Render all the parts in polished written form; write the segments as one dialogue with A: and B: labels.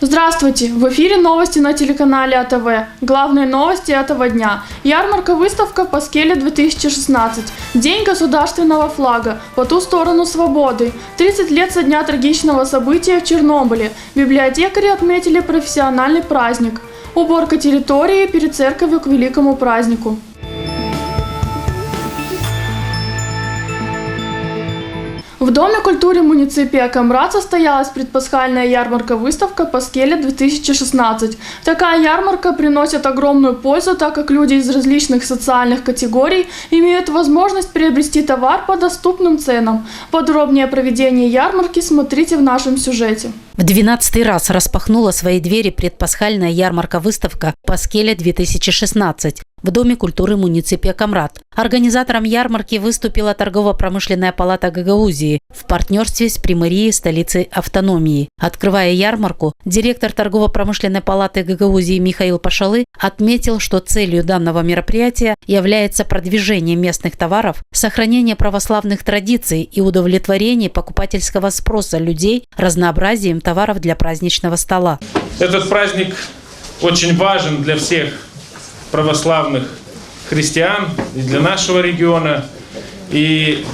A: Здравствуйте! В эфире новости на телеканале АТВ. Главные новости этого дня. Ярмарка-выставка Паскеля 2016. День государственного флага. По ту сторону свободы. 30 лет со дня трагичного события в Чернобыле. Библиотекари отметили профессиональный праздник. Уборка территории перед церковью к великому празднику. В Доме культуры муниципия Камрад состоялась предпасхальная ярмарка-выставка Паскеля 2016. Такая ярмарка приносит огромную пользу, так как люди из различных социальных категорий имеют возможность приобрести товар по доступным ценам. Подробнее о проведении ярмарки смотрите в нашем сюжете.
B: В 12-й раз распахнула свои двери предпасхальная ярмарка-выставка «Паскеля 2016» в Доме культуры муниципия Камрад. Организатором ярмарки выступила торгово-промышленная палата Гагаузии в партнерстве с Примарией столицы автономии. Открывая ярмарку, директор торгово-промышленной палаты Гагаузии Михаил Пашалы отметил, что целью данного мероприятия является продвижение местных товаров, сохранение православных традиций и удовлетворение покупательского спроса людей разнообразием товаров для праздничного стола.
C: Этот праздник очень важен для всех православных христиан и для нашего региона. И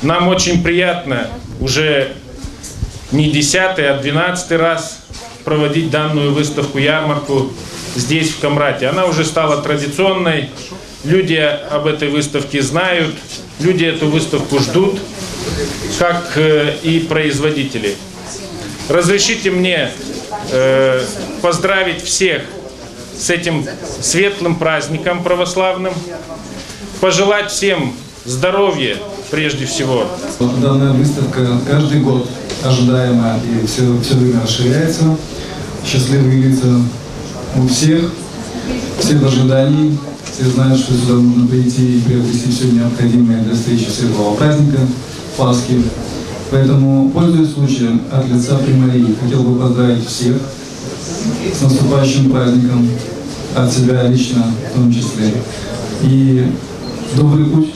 C: нам очень приятно уже не 10-й, а 12-й раз проводить данную выставку-ярмарку здесь, в Камраде. Она уже стала традиционной. Люди об этой выставке знают, люди эту выставку ждут, как и производители. Разрешите мне поздравить всех с этим светлым праздником православным, пожелать всем здоровья прежде всего.
D: Данная выставка каждый год ожидаемая и все время расширяется. Счастливые лица у всех, все в ожидании, все знают, что сюда нужно прийти и приобрести все необходимое для встречи светлого праздника Пасхи. Поэтому, пользуясь случаем, от лица Примарии хотел бы поздравить всех с наступающим праздником, от себя лично в том числе. И добрый путь.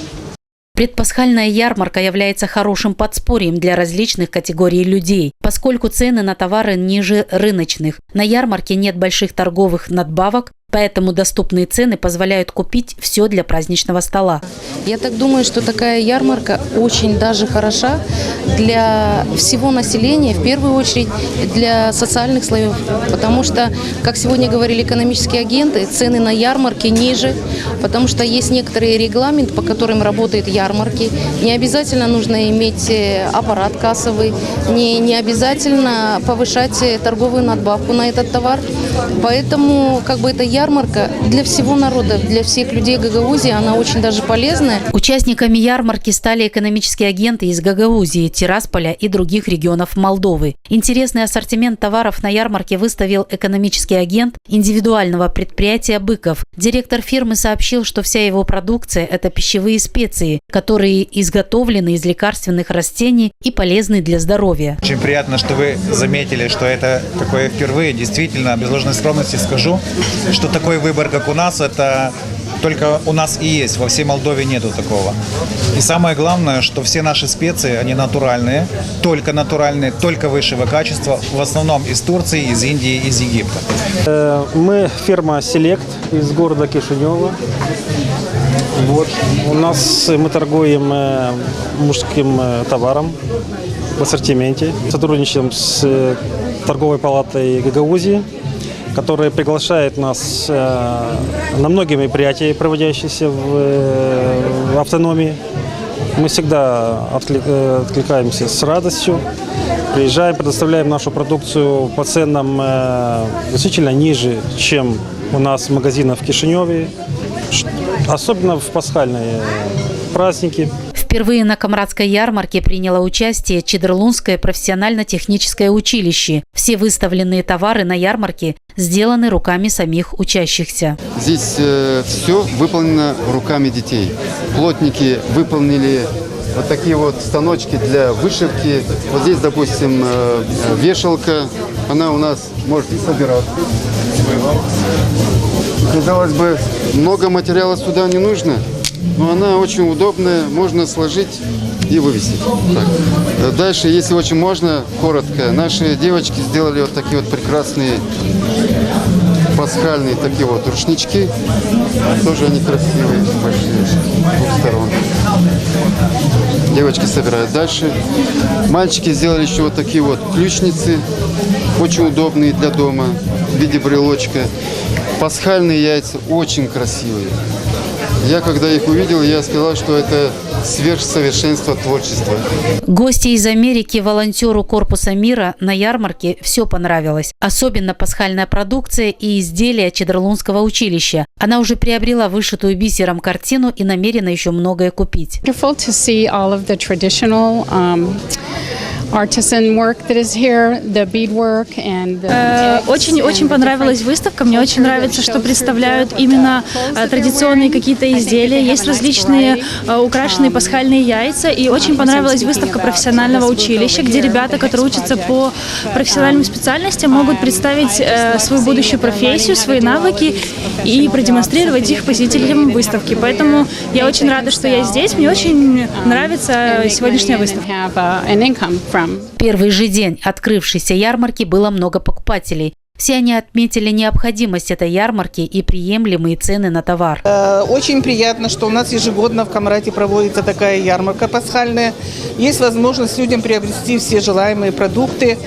B: Предпасхальная ярмарка является хорошим подспорьем для различных категорий людей, поскольку цены на товары ниже рыночных. На ярмарке нет больших торговых надбавок, поэтому доступные цены позволяют купить все для праздничного стола.
E: Я так думаю, что такая ярмарка очень даже хороша для всего населения, в первую очередь для социальных слоев. Потому что, как сегодня говорили экономические агенты, цены на ярмарке ниже, потому что есть некоторые регламенты, по которым работают ярмарки. Не обязательно нужно иметь аппарат кассовый, не обязательно повышать торговую надбавку на этот товар. Поэтому эта ярмарка для всего народа, для всех людей Гагаузии, она очень даже полезная.
B: Участниками ярмарки стали экономические агенты из Гагаузии, Тирасполя и других регионов Молдовы. Интересный ассортимент товаров на ярмарке выставил экономический агент индивидуального предприятия «Быков». Директор фирмы сообщил, что вся его продукция – это пищевые специи, которые изготовлены из лекарственных растений и полезны для здоровья.
F: Очень приятно, что вы заметили, что это такое впервые. Действительно, без ложной скромности скажу, что такой выбор, как у нас, это только у нас и есть. Во всей Молдове нету такого. И самое главное, что все наши специи, они натуральные, только высшего качества, в основном из Турции, из Индии, из Египта.
G: Мы фирма «Селект» из города Кишинева. Мы торгуем мужским товаром в ассортименте. Сотрудничаем с торговой палатой Гагаузии, которая приглашает нас на многие мероприятия, проводящиеся в автономии. Мы всегда откликаемся с радостью, приезжаем, предоставляем нашу продукцию по ценам значительно ниже, чем у нас в магазинах в Кишиневе, особенно в пасхальные праздники.
B: Впервые на Камрадской ярмарке приняло участие Чедрлунское профессионально-техническое училище. Все выставленные товары на ярмарке сделаны руками самих учащихся.
H: Здесь все выполнено руками детей. Плотники выполнили вот такие вот станочки для вышивки. Вот здесь, допустим, вешалка. Она у нас может собираться. Казалось бы, много материала сюда не нужно. Но она очень удобная, можно сложить и вывесить. Так. Дальше, если очень можно, коротко. Наши девочки сделали вот такие вот прекрасные пасхальные такие вот рушнички. Тоже они красивые, большие, с двух сторон. Девочки собирают дальше. Мальчики сделали еще вот такие вот ключницы, очень удобные для дома, в виде брелочка. Пасхальные яйца очень красивые. Я, когда их увидел, я сказал, что это сверхсовершенство творчества.
B: Гости из Америки волонтеру Корпуса мира на ярмарке все понравилось. Особенно пасхальная продукция и изделия Чедерлунского училища. Она уже приобрела вышитую бисером картину и намерена еще многое купить.
I: Очень понравилась выставка. Мне очень нравится, что представляют именно традиционные какие-то изделия. Есть различные украшенные пасхальные яйца. И очень понравилась выставка профессионального училища, где ребята, которые учатся по профессиональным специальностям, могут представить свою будущую профессию, свои навыки и продемонстрировать их посетителям выставки. Поэтому я очень рада, что я здесь. Мне очень нравится сегодняшняя выставка.
B: Первый же день открывшейся ярмарки было много покупателей. Все они отметили необходимость этой ярмарки и приемлемые цены на товар.
J: Очень приятно, что у нас ежегодно в Камрате проводится такая ярмарка пасхальная. Есть возможность людям приобрести все желаемые продукты.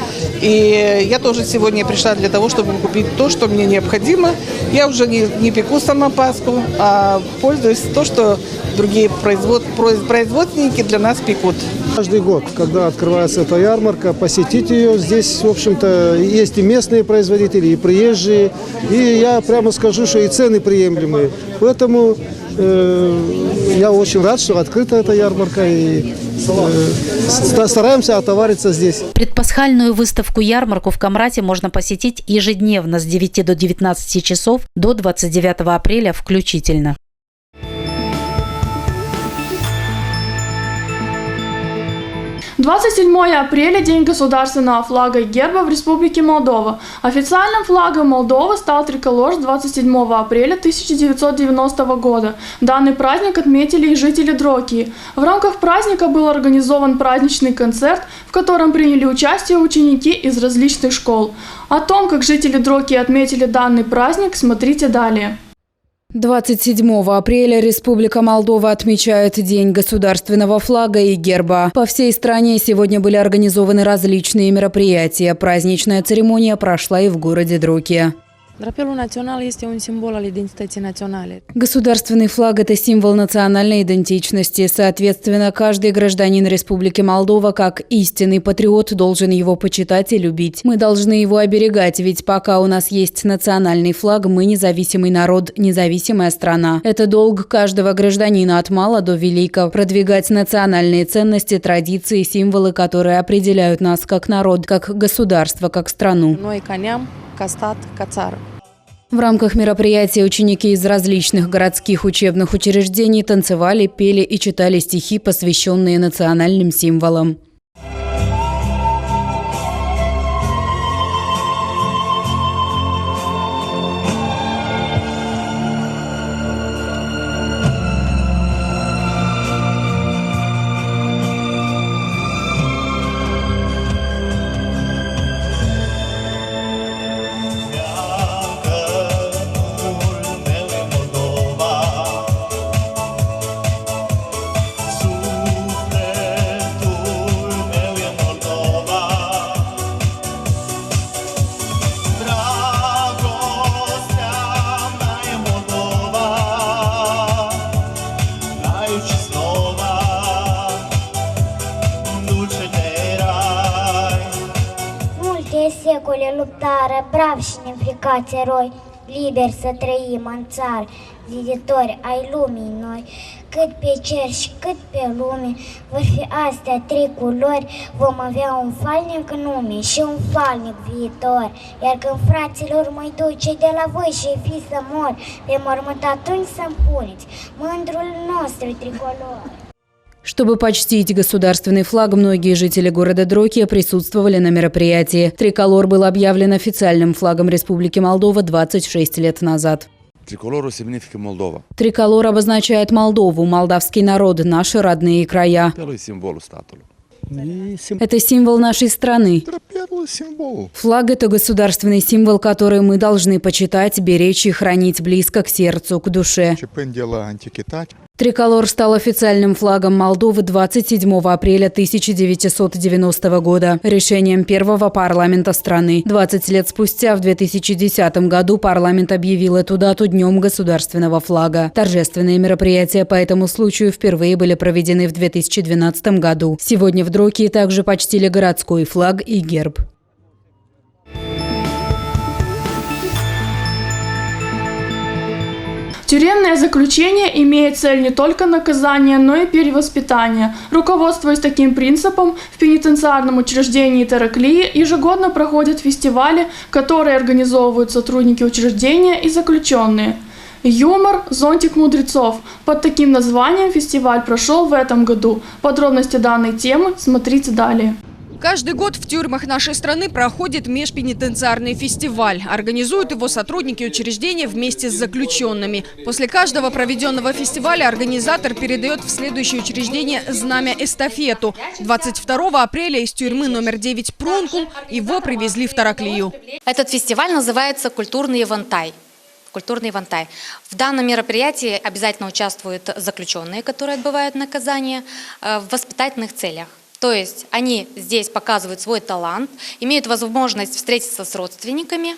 J: И я тоже сегодня пришла для того, чтобы купить то, что мне необходимо. Я уже не пеку сама Пасху, а пользуюсь то, что другие производственники для нас пекут.
K: Каждый год, когда открывается эта ярмарка, посетить ее. Здесь, в общем-то, есть и местные производители, и приезжие. И я прямо скажу, что и цены приемлемые. Поэтому я очень рад, что открыта эта ярмарка. И стараемся отовариться здесь.
B: Предпасхальную выставку-ярмарку в Камрате можно посетить ежедневно с 9 до 19 часов до 29 апреля включительно.
A: – 27 апреля – День государственного флага и герба в Республике Молдова. Официальным флагом Молдовы стал триколор с 27 апреля 1990 года. Данный праздник отметили и жители Дрокии. В рамках праздника был организован праздничный концерт, в котором приняли участие ученики из различных школ. О том, как жители Дрокии отметили данный праздник, смотрите далее.
L: 27 апреля Республика Молдова отмечает День государственного флага и герба. По всей стране сегодня были организованы различные мероприятия. Праздничная церемония прошла и в городе Дрокия. Государственный флаг – это символ национальной идентичности. Соответственно, каждый гражданин Республики Молдова, как истинный патриот, должен его почитать и любить. Мы должны его оберегать, ведь пока у нас есть национальный флаг, мы независимый народ, независимая страна. Это долг каждого гражданина от мала до велика – продвигать национальные ценности, традиции, символы, которые определяют нас как народ, как государство, как страну. В рамках мероприятия ученики из различных городских учебных учреждений танцевали, пели и читали стихи, посвященные национальным символам.
M: Secole luptară, brav și neînfricați eroi, liberi să trăim în țară, ziditori ai lumii noi. Cât pe cer și cât pe lume vor fi astea trei culori, vom avea un falnic nume și un falnic viitor. Iar când fraților măi duce de la voi și fi să mor, pe mormânt atunci să-mi puneți mândrul nostru tricolor.
L: Чтобы почтить государственный флаг, многие жители города Дрокия присутствовали на мероприятии. Триколор был объявлен официальным флагом Республики Молдова 26 лет назад.
N: Триколору significa Moldova.
L: Триколор обозначает Молдову, молдавский народ, наши родные края.
N: Первый символ статуи.
L: Это символ нашей страны. Флаг – это государственный символ, который мы должны почитать, беречь и хранить близко к сердцу, к душе. Триколор стал официальным флагом Молдовы 27 апреля 1990 года решением первого парламента страны. 20 лет спустя, в 2010 году, парламент объявил эту дату Днем государственного флага. Торжественные мероприятия по этому случаю впервые были проведены в 2012 году. Сегодня в Дрокии также почтили городской флаг и герб.
A: Тюремное заключение имеет цель не только наказания, но и перевоспитания. Руководствуясь таким принципом, в пенитенциарном учреждении Тараклии ежегодно проходят фестивали, которые организовывают сотрудники учреждения и заключенные. Юмор «Зонтик мудрецов». Под таким названием фестиваль прошел в этом году. Подробности данной темы смотрите далее.
O: Каждый год в тюрьмах нашей страны проходит межпенитенциарный фестиваль. Организуют его сотрудники учреждения вместе с заключенными. После каждого проведенного фестиваля организатор передает в следующее учреждение знамя-эстафету. 22 апреля из тюрьмы номер 9 Прункул его привезли в Тараклию.
P: Этот фестиваль называется «Культурный Ивантай». Культурный Ивантай. В данном мероприятии обязательно участвуют заключенные, которые отбывают наказание в воспитательных целях. То есть они здесь показывают свой талант, имеют возможность встретиться с родственниками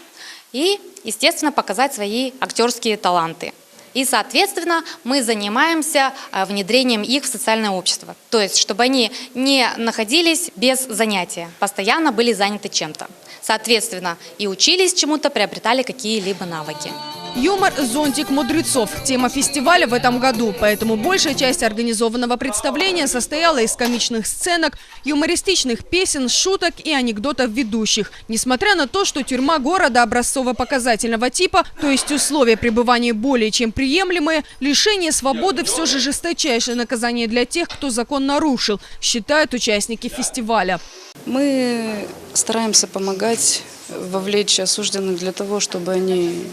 P: и, естественно, показать свои актерские таланты. И, соответственно, мы занимаемся внедрением их в социальное общество. То есть, чтобы они не находились без занятия, постоянно были заняты чем-то. Соответственно, и учились чему-то, приобретали какие-либо навыки.
O: Юмор «Зонтик мудрецов» – тема фестиваля в этом году, поэтому большая часть организованного представления состояла из комичных сценок, юмористичных песен, шуток и анекдотов ведущих. Несмотря на то, что тюрьма города образцово-показательного типа, то есть условия пребывания более чем приемлемые, лишение свободы все же жесточайшее наказание для тех, кто закон нарушил, считают участники фестиваля.
Q: Мы стараемся помогать, вовлечь осужденных для того, чтобы они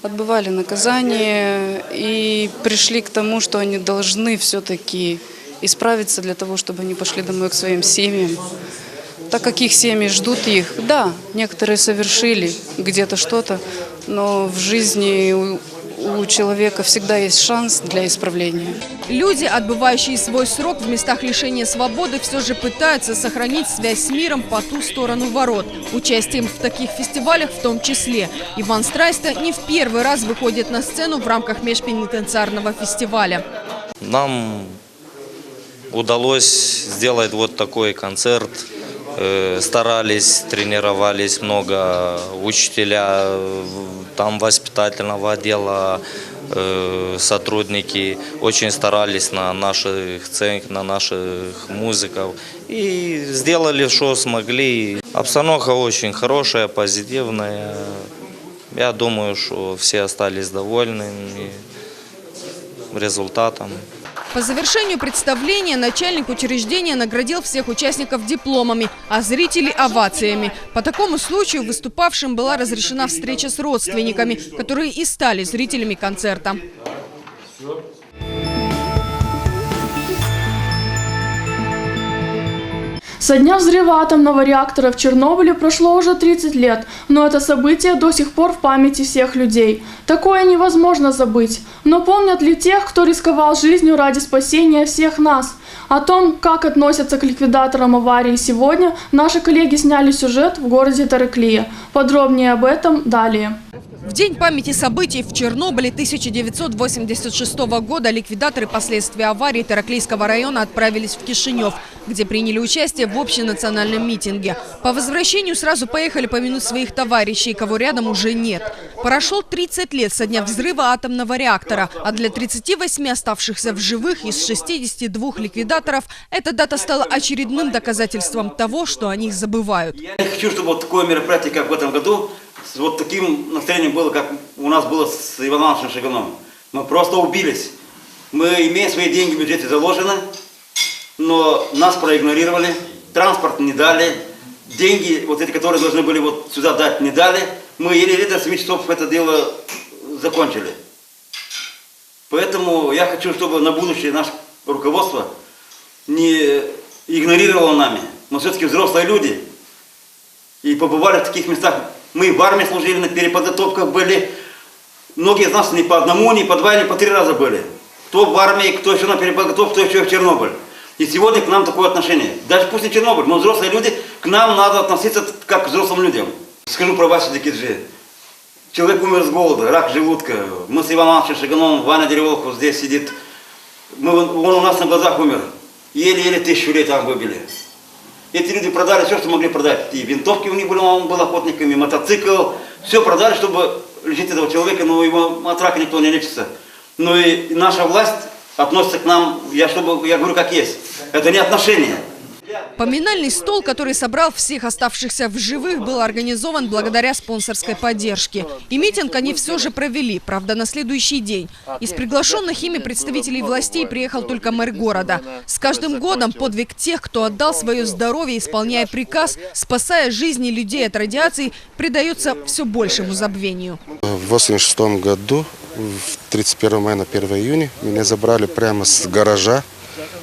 Q: отбывали наказание и пришли к тому, что они должны все-таки исправиться для того, чтобы они пошли домой к своим семьям. Так как их семьи ждут их, да, некоторые совершили где-то что-то, но в жизни у человека всегда есть шанс для исправления.
O: Люди, отбывающие свой срок в местах лишения свободы, все же пытаются сохранить связь с миром по ту сторону ворот. Участием в таких фестивалях в том числе. Иван Страйста не в первый раз выходит на сцену в рамках межпенитенциарного фестиваля.
R: Нам удалось сделать вот такой концерт. Старались, тренировались много, учителя, там воспитательного отдела, сотрудники очень старались на наших сценах, на наших музыках и сделали, что смогли. Обстановка очень хорошая, позитивная. Я думаю, что все остались довольны результатом.
O: По завершению представления начальник учреждения наградил всех участников дипломами, а зрителей овациями. По такому случаю выступавшим была разрешена встреча с родственниками, которые и стали зрителями концерта.
A: Со дня взрыва атомного реактора в Чернобыле прошло уже 30 лет, но это событие до сих пор в памяти всех людей. Такое невозможно забыть. Но помнят ли тех, кто рисковал жизнью ради спасения всех нас? О том, как относятся к ликвидаторам аварии сегодня, наши коллеги сняли сюжет в городе Тараклия. Подробнее об этом далее.
O: В день памяти событий в Чернобыле 1986 года ликвидаторы последствий аварии Тараклийского района отправились в Кишинев, где приняли участие в общенациональном митинге. По возвращению сразу поехали помянуть своих товарищей, кого рядом уже нет. Прошло 30 лет со дня взрыва атомного реактора, а для 38 оставшихся в живых из 62 ликвидаторов эта дата стала очередным доказательством того, что о них забывают.
S: Я не хочу, чтобы вот такое мероприятие, как в этом году, с вот таким настроением было, как у нас было с Иваном Ивановичем Шиганом. Мы просто убились. Мы имеем свои деньги в бюджете заложено, но нас проигнорировали, транспорт не дали, деньги, вот эти, которые должны были вот сюда дать, не дали. Мы еле-еле до 7 часов это дело закончили. Поэтому я хочу, чтобы на будущее наше руководство не игнорировало нами. Мы все-таки взрослые люди и побывали в таких местах. Мы в армии служили, на переподготовках были. Многие из нас не по одному, не по два, не по три раза были. Кто в армии, кто еще на переподготовке, кто еще в Чернобыль. И сегодня к нам такое отношение. Даже пусть не Чернобыль, но взрослые люди, к нам надо относиться как к взрослым людям. Скажу про Васю Дикиджи. Человек умер с голода, рак желудка. Мы с Иваном Ивановичем Шагановым, Ваня Дереволков здесь сидит. Он у нас на глазах умер. Еле-еле 1000 лет там выбили. Эти люди продали все, что могли продать. И винтовки у них были, он был охотником, и мотоцикл. Все продали, чтобы лечить этого человека, но его от рака никто не лечится. Но и наша власть относится к нам, я говорю как есть. Это не отношение.
O: Поминальный стол, который собрал всех оставшихся в живых, был организован благодаря спонсорской поддержке. И митинг они все же провели, правда, на следующий день. Из приглашенных ими представителей властей приехал только мэр города. С каждым годом подвиг тех, кто отдал свое здоровье, исполняя приказ, спасая жизни людей от радиации, придается все большему забвению.
T: В 1986 году, 31 мая на 1 июня, меня забрали прямо с гаража.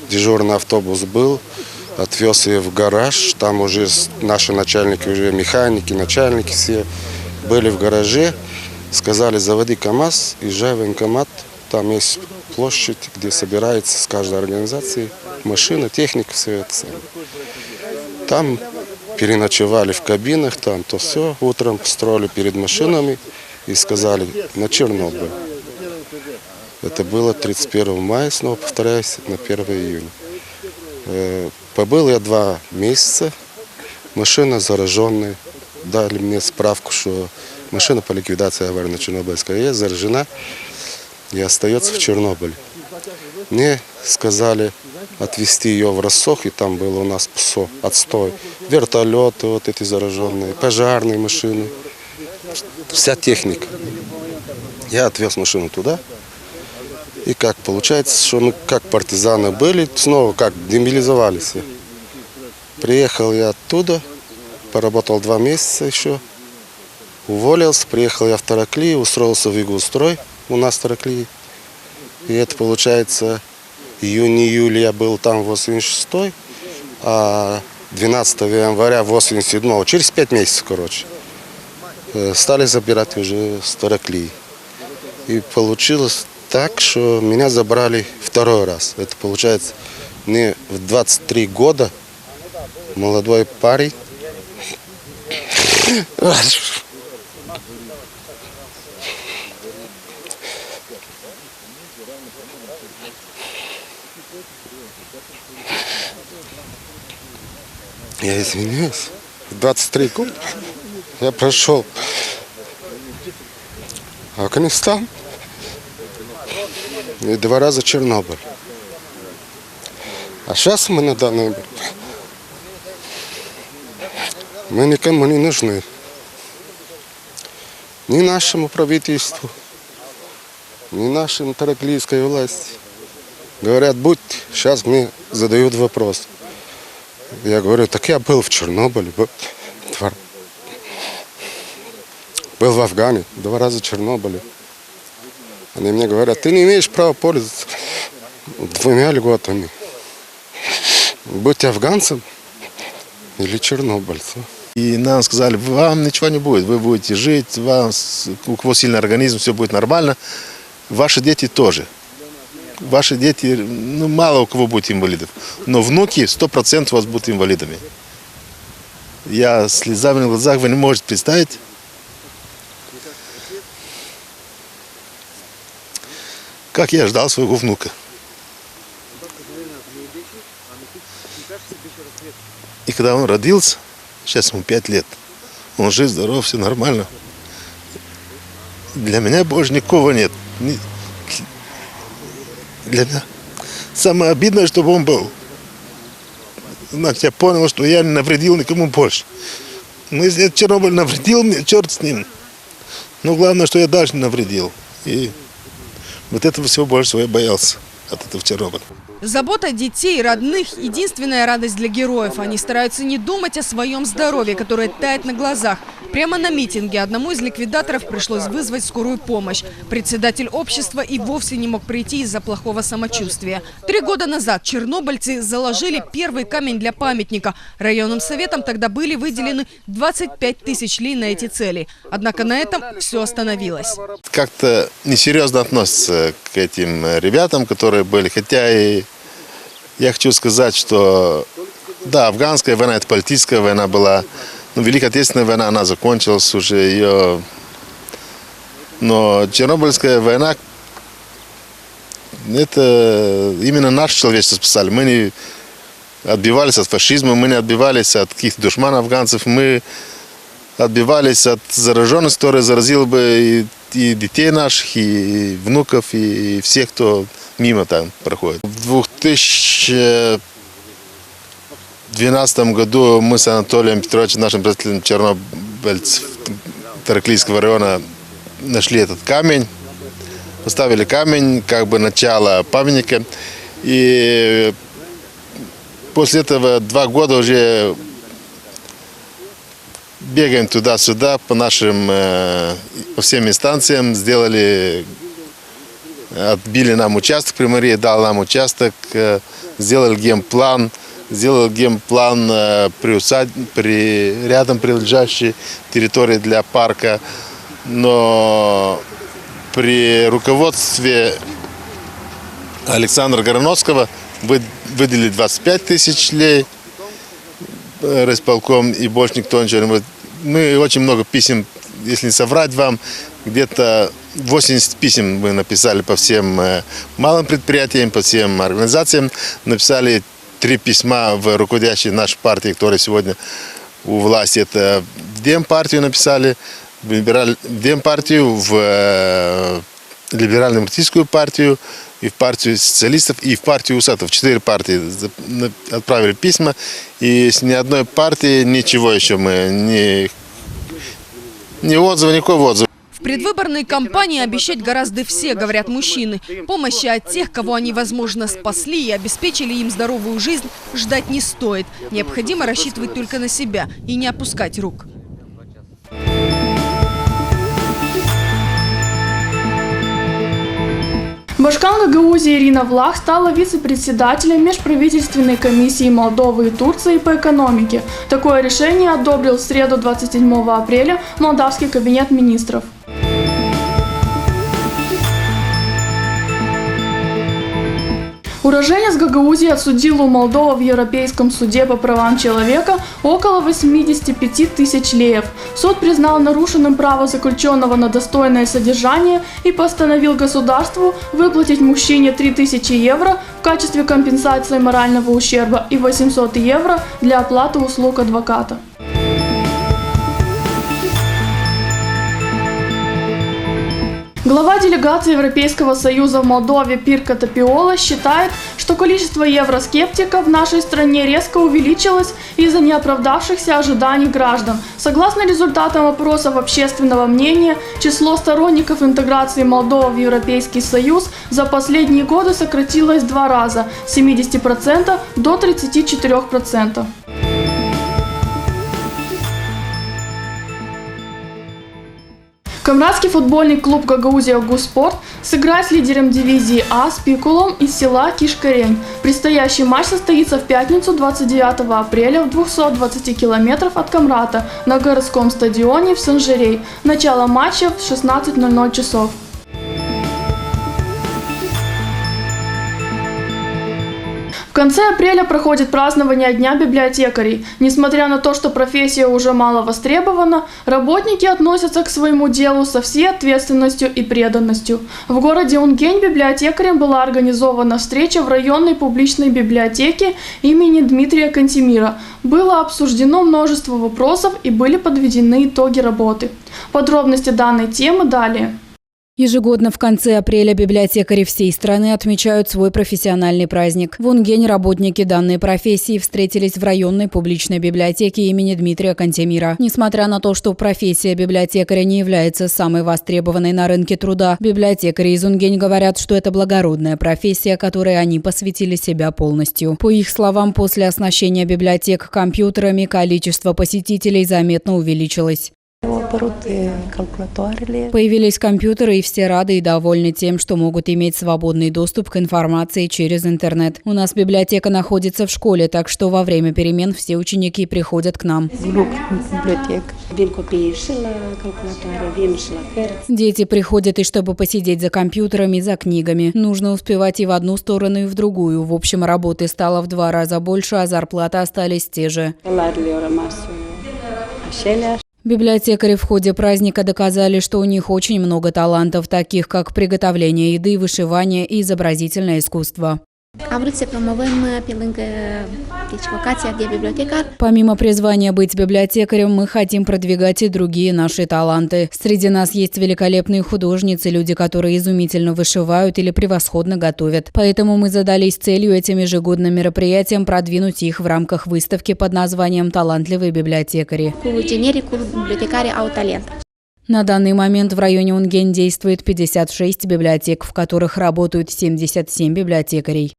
T: Дежурный автобус был. Отвез ее в гараж, там уже наши начальники, уже механики, начальники все были в гараже. Сказали, заводи КАМАЗ, езжай в военкомат, там есть площадь, где собирается с каждой организации машина, техника, все это. Там переночевали в кабинах, там то все, утром построили перед машинами и сказали, на Чернобыль. Это было 31 мая, снова повторяюсь, на 1 июня. Побыл я 2 месяца, машина зараженная. Дали мне справку, что машина по ликвидации аварии на Чернобыльской АЭС заражена и остается в Чернобыле. Мне сказали отвезти ее в Рассох, и там был у нас ПСО, отстой. Вертолеты вот эти зараженные, пожарные машины, вся техника. Я отвез машину туда. И как получается, что мы как партизаны были, снова как демобилизовались. Приехал я оттуда, поработал 2 месяца еще, уволился, приехал я в Тараклию, устроился в Игустрой, у нас в Тараклии. И это получается, июнь-июль я был там в 86-й, а 12 января 87-го, через 5 месяцев, короче, стали забирать уже с Тараклии. И получилось так, что меня забрали 2-й раз. Это получается, мне в 23 года молодой парень. Я извиняюсь, 23 года я прошел Афганистан. И 2 раза Чернобыль. А сейчас мы на данный момент, мы никому не нужны. Ни нашему правительству, ни нашей тараклийской власти. Говорят, будь, сейчас мне задают вопрос. Я говорю, так я был в Чернобыле, был в Афгане, 2 раза в Чернобыле. Они мне говорят, ты не имеешь права пользоваться 2 льготами. Будь афганцем или чернобыльцем.
U: И нам сказали, вам ничего не будет, вы будете жить, у кого сильный организм, все будет нормально. Ваши дети тоже. Ваши дети, мало у кого будет инвалидов. Но внуки 100% у вас будут инвалидами. Я с слезами на глазах, вы не можете представить. Как я ждал своего внука. И когда он родился, сейчас ему 5 лет, он жив, здоров, все нормально. Для меня больше никого нет. Для меня самое обидное, чтобы он был. Значит, я понял, что я не навредил никому больше. Но если Чернобыль навредил мне, черт с ним. Но главное, что я дальше не навредил. И вот этого всего больше всего я боялся от этого Чернобыля.
O: Забота детей, родных – единственная радость для героев. Они стараются не думать о своем здоровье, которое тает на глазах. Прямо на митинге одному из ликвидаторов пришлось вызвать скорую помощь. Председатель общества и вовсе не мог прийти из-за плохого самочувствия. 3 года назад чернобыльцы заложили первый камень для памятника. Районным советом тогда были выделены 25 тысяч лей на эти цели. Однако на этом все остановилось.
U: Как-то несерьезно относятся к этим ребятам, которые были. Хотя и я хочу сказать, что да, афганская война – это политическая война была. Но Великая Отечественная война, она закончилась уже. Ее... Но Чернобыльская война – это именно наше человечество спасали. Мы не отбивались от фашизма, мы не отбивались от каких-то душманов афганцев. Мы отбивались от зараженности, которая заразила бы и детей наших, и внуков, и всех, кто мимо там проходит. В 2012 году мы с Анатолием Петровичем, нашим представителем чернобыльцев Тараклийского района, нашли этот камень, поставили камень, как бы начало памятника. И после этого 2 года уже бегаем туда-сюда по нашим, по всем инстанциям, отбили нам участок, Примария дал нам участок, сделали генплан, при рядом прилежащей территории для парка, но при руководстве Александра Гороновского выделили 25 тысяч лей, райисполком, и больше никто ничего. Мы очень много писем, если не соврать вам, где-то 80 писем мы написали по всем малым предприятиям, по всем организациям. Написали 3 письма в руководящей нашей партии, которая сегодня у власти. Это в Демпартию написали, в Демпартию, в Либерально-демократическую партию, и в партию социалистов, и в партию усатов. 4 партии отправили письма, и с ни одной партии ничего еще мы, ни отзыва, никакого отзыва.
O: В предвыборной кампании обещать гораздо все, говорят мужчины. Помощи от тех, кого они, возможно, спасли и обеспечили им здоровую жизнь, ждать не стоит. Необходимо рассчитывать только на себя и не опускать рук.
A: Башкан Гагаузии Ирина Влах стала вице-председателем межправительственной комиссии Молдовы и Турции по экономике. Такое решение одобрил в среду 27 апреля Молдавский кабинет министров. Уроженец Гагаузии отсудил у Молдовы в Европейском суде по правам человека около 85 тысяч леев. Суд признал нарушенным право заключенного на достойное содержание и постановил государству выплатить мужчине 3000 евро в качестве компенсации морального ущерба и 800 евро для оплаты услуг адвоката. Глава делегации Европейского союза в Молдове Пирка Топиола считает, что количество евроскептиков в нашей стране резко увеличилось из-за неоправдавшихся ожиданий граждан. Согласно результатам опросов общественного мнения, число сторонников интеграции Молдовы в Европейский Союз за последние годы сократилось в 2 раза – с 70% до 34%. Камрадский футбольный клуб «Гагаузия Гуспорт» сыграет с лидером дивизии А «Спикулом» из села Кишкарень. Предстоящий матч состоится в пятницу 29 апреля в 220 километров от Камрата на городском стадионе в Санжирей. Начало матча в 16:00 часов. В конце апреля проходит празднование Дня библиотекарей. Несмотря на то, что профессия уже мало востребована, работники относятся к своему делу со всей ответственностью и преданностью. В городе Унгень библиотекарям была организована встреча в районной публичной библиотеке имени Дмитрия Кантемира. Было обсуждено множество вопросов и были подведены итоги работы. Подробности данной темы далее.
L: Ежегодно в конце апреля библиотекари всей страны отмечают свой профессиональный праздник. В Унгень работники данной профессии встретились в районной публичной библиотеке имени Дмитрия Кантемира. Несмотря на то, что профессия библиотекаря не является самой востребованной на рынке труда, библиотекари из Унгень говорят, что это благородная профессия, которой они посвятили себя полностью. По их словам, после оснащения библиотек компьютерами количество посетителей заметно увеличилось. Появились компьютеры, и все рады и довольны тем, что могут иметь свободный доступ к информации через интернет. У нас библиотека находится в школе, так что во время перемен все ученики приходят к нам. Дети приходят и чтобы посидеть за компьютерами, за книгами. Нужно успевать и в одну сторону, и в другую. В общем, работы стало в 2 раза больше, а зарплаты остались те же. Библиотекари в ходе праздника доказали, что у них очень много талантов, таких как приготовление еды, вышивание и изобразительное искусство. Помимо призвания быть библиотекарем, мы хотим продвигать и другие наши таланты. Среди нас есть великолепные художницы, люди, которые изумительно вышивают или превосходно готовят. Поэтому мы задались целью этим ежегодным мероприятием продвинуть их в рамках выставки под названием «Талантливые библиотекари». На данный момент в районе Унген действует 56 библиотек, в которых работают 77 библиотекарей.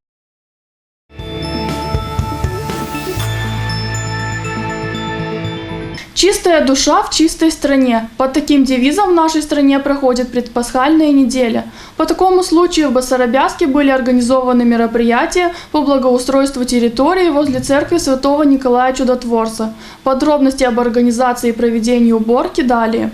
A: Чистая душа в чистой стране. Под таким девизом в нашей стране проходит предпасхальная неделя. По такому случаю в Басарабяске были организованы мероприятия по благоустройству территории возле церкви Святого Николая Чудотворца. Подробности об организации и проведении уборки далее.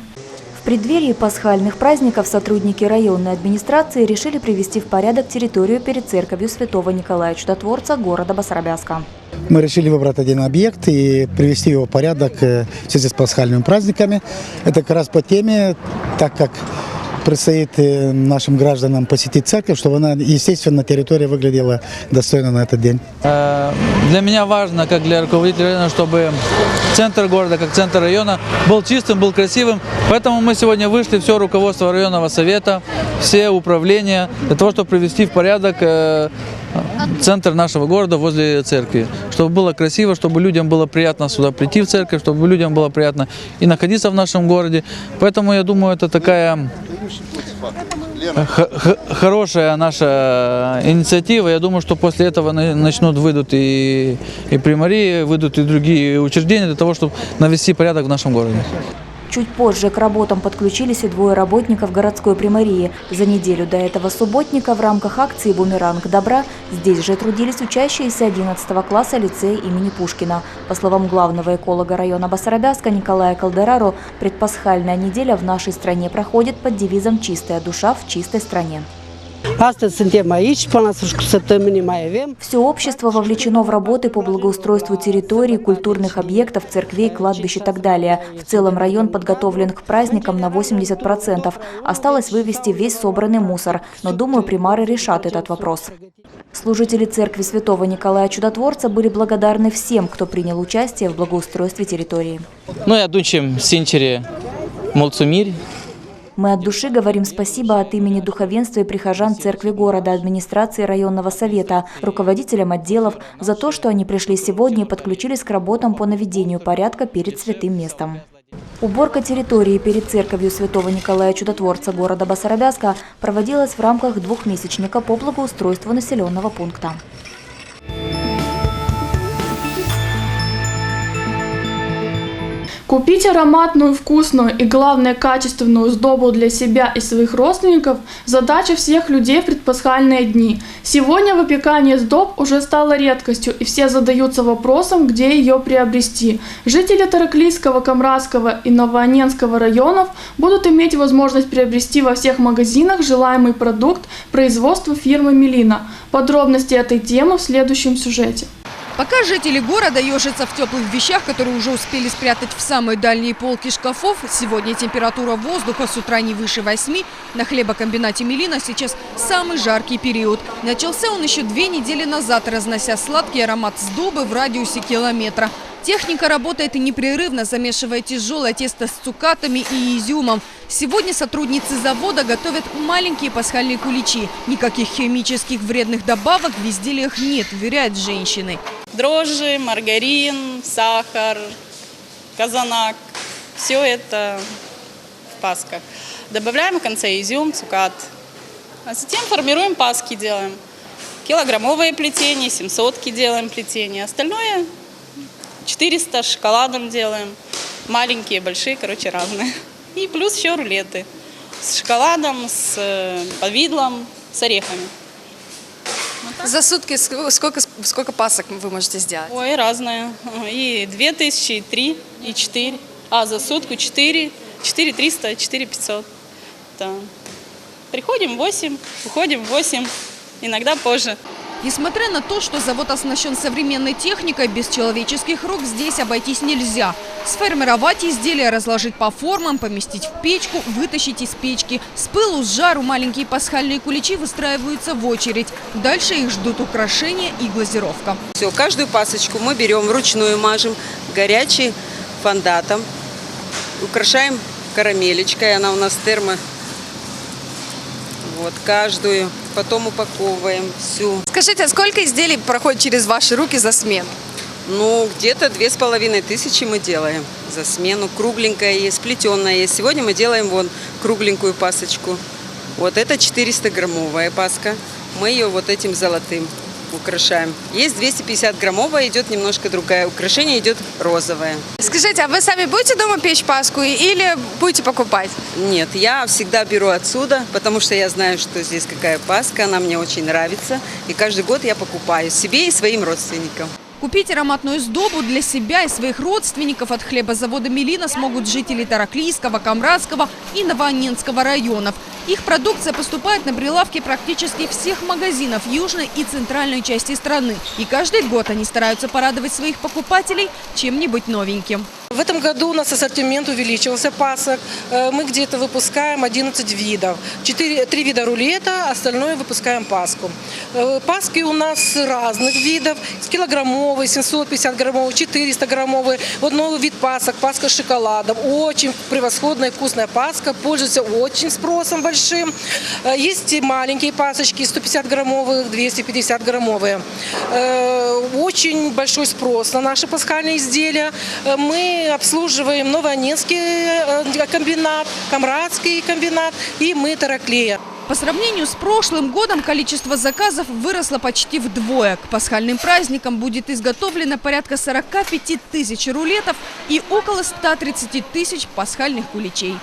C: В преддверии пасхальных праздников сотрудники районной администрации решили привести в порядок территорию перед церковью Святого Николая Чудотворца города Басарабяска.
V: Мы решили выбрать один объект и привести его в порядок в связи с пасхальными праздниками. Это как раз по теме, так как предстоит нашим гражданам посетить церковь, чтобы она, естественно, территория выглядела достойно на этот день.
W: Для меня важно, как для руководителя района, чтобы центр города, как центр района, был чистым, был красивым. Поэтому мы сегодня вышли, все руководство районного совета, все управления, для того, чтобы привести в порядок центр нашего города возле церкви. Чтобы было красиво, чтобы людям было приятно сюда прийти в церковь, чтобы людям было приятно и находиться в нашем городе. Поэтому я думаю, это такая хорошая наша инициатива. Я думаю, что после этого выйдут и примарии, выйдут и другие учреждения для того, чтобы навести порядок в нашем городе.
C: Чуть позже к работам подключились и 2 работников городской примарии. За неделю до этого субботника в рамках акции «Бумеранг добра» здесь же трудились учащиеся 11 класса лицея имени Пушкина. По словам главного эколога района Басарабяска Николая Калдераро, предпасхальная неделя в нашей стране проходит под девизом «Чистая душа в чистой стране». Все общество вовлечено в работы по благоустройству территорий, культурных объектов, церквей, кладбищ и так далее. В целом район подготовлен к праздникам на 80%. Осталось вывести весь собранный мусор, но, думаю, примары решат этот вопрос. Служители церкви Святого Николая Чудотворца были благодарны всем, кто принял участие в благоустройстве территории.
X: Я дучим синчере молцумирь.
C: Мы от души говорим спасибо от имени духовенства и прихожан церкви города, администрации районного совета, руководителям отделов за то, что они пришли сегодня и подключились к работам по наведению порядка перед святым местом. Уборка территории перед церковью Святого Николая Чудотворца города Басарабяска проводилась в рамках 2-месячника по благоустройству населенного пункта.
A: Купить ароматную, вкусную и, главное, качественную сдобу для себя и своих родственников – задача всех людей в предпасхальные дни. Сегодня выпекание сдоб уже стало редкостью, и все задаются вопросом, где ее приобрести. Жители Тараклийского, Камрадского и Новоанненского районов будут иметь возможность приобрести во всех магазинах желаемый продукт производства фирмы «Мелина». Подробности этой темы в следующем сюжете.
O: Пока жители города ежатся в теплых вещах, которые уже успели спрятать в самые дальние полки шкафов, сегодня температура воздуха с утра не выше 8, на хлебокомбинате «Мелина» сейчас самый жаркий период. Начался он еще 2 недели назад, разнося сладкий аромат сдобы в радиусе километра. Техника работает непрерывно, замешивая тяжелое тесто с цукатами и изюмом. Сегодня сотрудницы завода готовят маленькие пасхальные куличи. Никаких химических вредных добавок в изделиях нет, уверяют женщины.
Y: Дрожжи, маргарин, сахар, казанак – все это в пасках. Добавляем в конце изюм, цукат. А затем формируем паски, делаем. Килограммовое плетение, 700 делаем плетение. Остальное 400 шоколадом делаем. Маленькие, большие, короче, разные. И плюс еще рулеты с шоколадом, с повидлом, с орехами.
D: За сутки сколько пасок вы можете сделать?
Y: Ой, разное. И 2000, и 3, и 4. А за сутку 4, 4300, 4500. Да. Приходим в 8, уходим в 8, иногда позже.
O: Несмотря на то, что завод оснащен современной техникой, без человеческих рук здесь обойтись нельзя. Сформировать изделия, разложить по формам, поместить в печку, вытащить из печки. С пылу, с жару маленькие пасхальные куличи выстраиваются в очередь. Дальше их ждут украшения и глазировка.
E: Все, каждую пасочку мы берем вручную, мажем горячей фондатом, украшаем карамелечкой, она у нас термо. Вот, каждую, потом упаковываем всю.
D: Скажите, а сколько изделий проходит через ваши руки за смену?
E: Ну, где-то 2500 мы делаем за смену. Кругленькая есть, плетеная есть. Сегодня мы делаем вон кругленькую пасочку. Вот это 400-граммовая паска. Мы ее вот этим золотым украшаем. Есть 250-граммовая, идет немножко другая. Украшение идет розовое.
D: Скажите, а вы сами будете дома печь паску или будете покупать?
E: Нет, я всегда беру отсюда, потому что я знаю, что здесь какая паска, она мне очень нравится. И каждый год я покупаю себе и своим родственникам.
O: Купить ароматную сдобу для себя и своих родственников от хлебозавода «Милина» смогут жители Тараклийского, Камрадского и Новоаннинского районов. Их продукция поступает на прилавки практически всех магазинов южной и центральной части страны. И каждый год они стараются порадовать своих покупателей чем-нибудь новеньким.
F: В этом году у нас ассортимент увеличился пасок. Мы где-то выпускаем 11 видов. 3 вида рулета, остальное выпускаем паску. Паски у нас разных видов. Килограммовые, 750-граммовые, 400-граммовые. Вот новый вид пасок, паска с шоколадом. Очень превосходная вкусная паска, пользуется очень спросом большим. Есть и маленькие пасочки, 150-граммовые, 250-граммовые. Очень большой спрос на наши пасхальные изделия. Мы обслуживаем Новоаннинский комбинат, Камрадский комбинат и мы Тараклия.
O: По сравнению с прошлым годом количество заказов выросло почти вдвое. К пасхальным праздникам будет изготовлено порядка 45 тысяч рулетов и около 130 тысяч пасхальных куличей.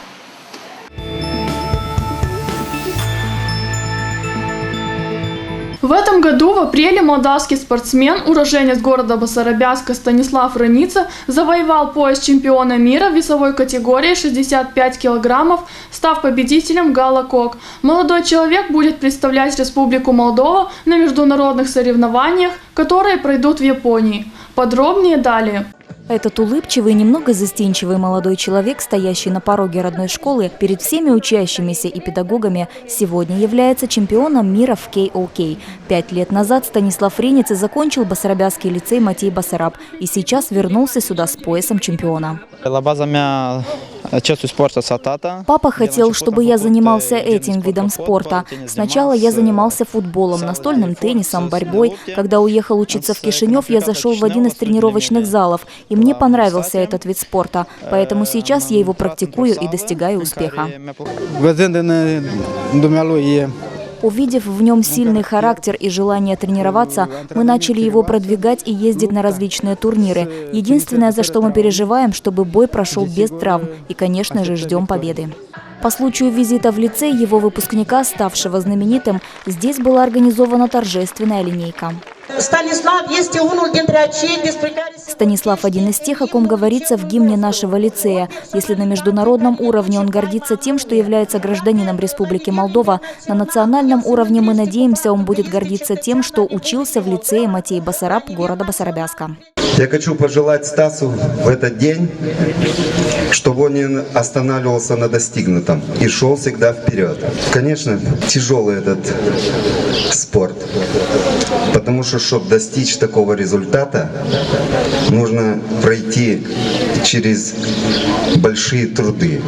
A: В этом году в апреле молдавский спортсмен, уроженец города Басарабяска Станислав Раница, завоевал пояс чемпиона мира в весовой категории 65 килограммов, став победителем гала-кок. Молодой человек будет представлять Республику Молдова на международных соревнованиях, которые пройдут в Японии. Подробнее далее.
C: Этот улыбчивый и немного застенчивый молодой человек, стоящий на пороге родной школы перед всеми учащимися и педагогами, сегодня является чемпионом мира в КОК. 5 лет назад Станислав Раница закончил Басарабяский лицей Матей Басараб и сейчас вернулся сюда с поясом чемпиона. Папа хотел, чтобы я занимался этим видом спорта. Сначала я занимался футболом, настольным теннисом, борьбой. Когда уехал учиться в Кишинев, я зашел в один из тренировочных залов, и мне понравился этот вид спорта. Поэтому сейчас я его практикую и достигаю успеха. Увидев в нем сильный характер и желание тренироваться, мы начали его продвигать и ездить на различные турниры. Единственное, за что мы переживаем, чтобы бой прошел без травм. И, конечно же, ждем победы. По случаю визита в лицей его выпускника, ставшего знаменитым, здесь была организована торжественная линейка. Станислав один из тех, о ком говорится в гимне нашего лицея. Если на международном уровне он гордится тем, что является гражданином Республики Молдова, на национальном уровне мы надеемся, он будет гордиться тем, что учился в лицее Матей Басараб города Басарабяска.
G: Я хочу пожелать Стасу в этот день, чтобы он не останавливался на достигнутом и шел всегда вперед. Конечно, тяжелый этот спорт, потому что, чтобы достичь такого результата, нужно пройти через большие труды.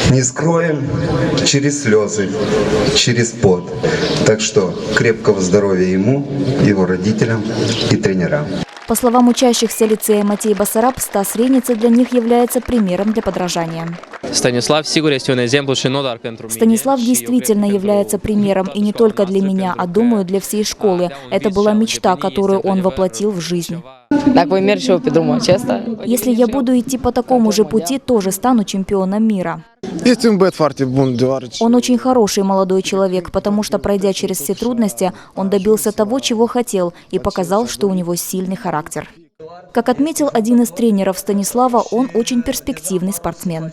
G: Не скроем, через слезы, через пот. Так что крепкого здоровья ему, его родителям и тренерам.
C: По словам учащихся лицея Матей Басараб, Стас Раница для них является примером для подражания. Станислав действительно является примером и не только для меня, а думаю, для всей школы. Это была мечта, которую он воплотил в жизнь.
B: Такой мир, чего придумал, честно.
C: Если я буду идти по такому же пути, тоже стану чемпионом мира. Он очень хороший молодой человек, потому что, пройдя через все трудности, он добился того, чего хотел, и показал, что у него сильный характер. Как отметил один из тренеров Станислава, он очень перспективный спортсмен.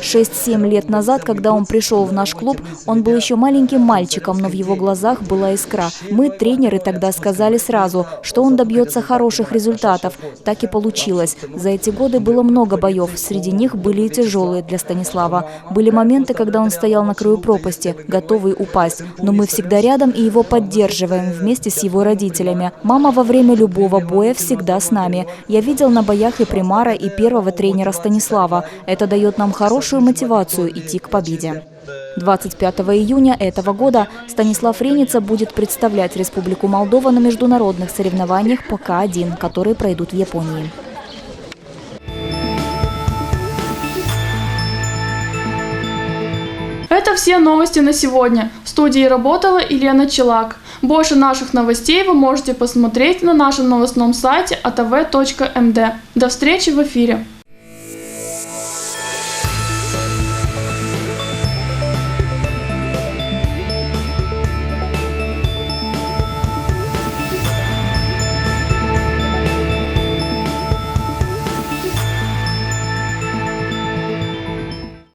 C: 6-7 лет назад, когда он пришел в наш клуб, он был еще маленьким мальчиком, но в его глазах была искра. Мы, тренеры, тогда сказали сразу, что он добьется хороших результатов. Так и получилось. За эти годы было много боев, среди них были и тяжелые для Станислава. Были моменты, когда он стоял на краю пропасти, готовый упасть. Но мы всегда рядом и его поддерживаем вместе с его родителями. Мама во время любого боя всегда с нами. Я видел на боях и Примара, и первого тренера Станислава. Это дает нам хорошую мотивацию идти к победе. 25 июня этого года Станислав Реница будет представлять Республику Молдова на международных соревнованиях по К1, которые пройдут в Японии.
A: Это все новости на сегодня. В студии работала Елена Челак. Больше наших новостей вы можете посмотреть на нашем новостном сайте atv.md. До встречи в эфире!